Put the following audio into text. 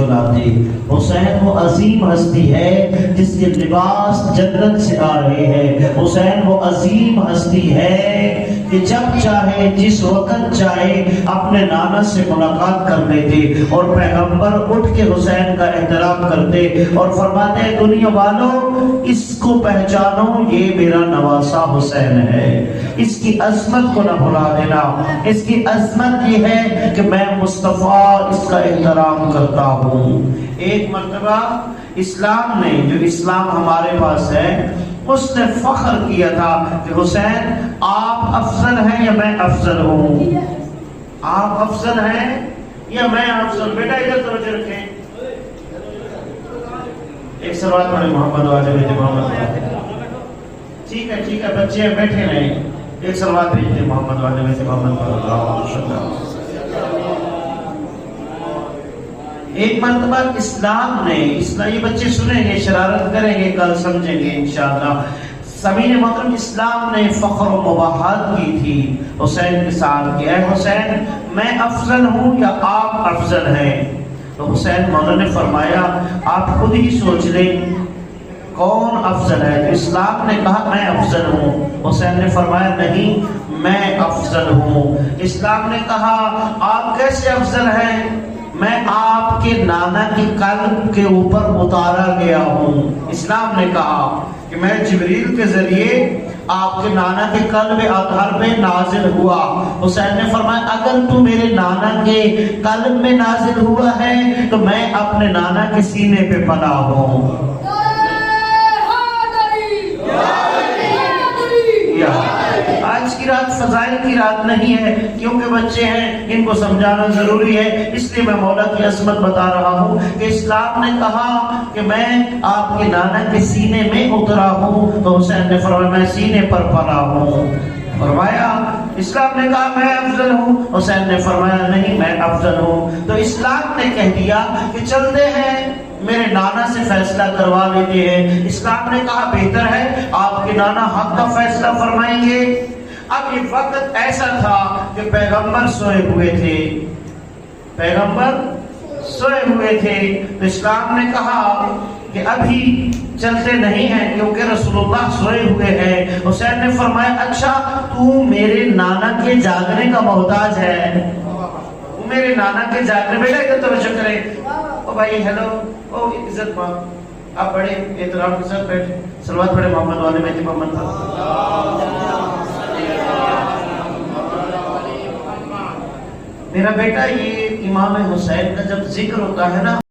سناتے۔ حسین وہ عظیم ہستی ہے جس کے لباس جنت سے آ رہے ہیں۔ حسین وہ عظیم ہستی ہے کہ جب چاہے جس وقت چاہے اپنے نانا سے ملاقات کر لیتے، اور پیغمبر اٹھ کے حسین کا احترام کرتے اور فرماتے ہیں دنیا والوں اس کو پہچانو، یہ میرا نواسا حسین ہے، اس کی عظمت کو نہ بھلا دینا۔ اس کی عظمت یہ ہے کہ میں مصطفیٰ اس کا احترام کرتا ہوں۔ ایک مرتبہ اسلام نے، جو اسلام ہمارے پاس ہے، اس نے فخر کیا تھا کہ حسین آپ افضل ہیں یا میں افضل ہوں؟ آپ افضل ہیں یا میں افضل؟ بیٹا ادھر توجہ رکھیں، ایک سوال پڑھے محمد والے بیٹے محمد۔ ٹھیک ہے بچے بیٹھے رہیں، ایک سوال بھیجتے محمد والے بیٹے محمد۔ ایک مرتبہ اسلام نے، یہ بچے سنیں گے، شرارت کریں گے، کل سمجھیں گے انشاءاللہ۔ سمیر محترم، اسلام نے فخر و مباحثت کی تھی حسین کے ساتھ کہ اے حسین میں افضل ہوں یا آپ افضل ہیں؟ تو حسین مولا نے فرمایا آپ خود ہی سوچ لیں کون افضل ہے۔ تو اسلام نے کہا میں افضل ہوں۔ حسین نے فرمایا نہیں میں افضل ہوں۔ اسلام نے کہا آپ کیسے افضل ہیں؟ میں آپ کے نانا کی قلب کے اوپر اتارا گیا ہوں۔ اسلام نے کہا کہ میں جبریل کے ذریعے آپ کے نانا کے قلب اطہر پہ نازل ہوا۔ حسین نے فرمایا اگر تو میرے نانا کے قلب میں نازل ہوا ہے تو میں اپنے نانا کے سینے پہ پناہ ہوں۔ آج کی رات فضائل کی رات نہیں ہے، کیونکہ بچے ہیں ان کو سمجھانا ضروری ہے، اس لیے میں مولا کی عظمت بتا رہا ہوں کہ اسلام نے کہا کہ میں آپ کے نانا کے سینے میں اترا ہوں، تو حسین نے فرمایا میں سینے پر پناہ ہوں۔ فرمایا اسلام نے کہا میں افضل ہوں، حسین نے فرمایا نہیں میں افضل ہوں۔ تو اسلام نے کہہ دیا کہ چلتے ہیں میرے نانا سے فیصلہ کروا لیتے ہیں۔ اسلام نے کہا بہتر ہے آپ کے نانا حق کا فیصلہ فرمائیں گے۔ اب یہ وقت ایسا تھا کہ پیغمبر سوئے ہوئے تھے، پیغمبر سوئے ہوئے تھے۔ تو اسلام نے کہا کہ ابھی چلتے نہیں ہیں کیونکہ رسول اللہ سوئے ہوئے ہیں۔ حسین نے فرمایا اچھا تو میرے نانا کے جاگنے کا محتاج ہے، میرے نانا کے جاگنے، بیٹا ادھر توجہ کریں، او بھائی ہیلو، او عزت ماں، آپ بڑے احترام کے ساتھ بیٹھے، صلوات پڑھے محمد والے بیٹے محمد۔ میرا بیٹا یہ امام حسین کا جب ذکر ہوتا ہے نا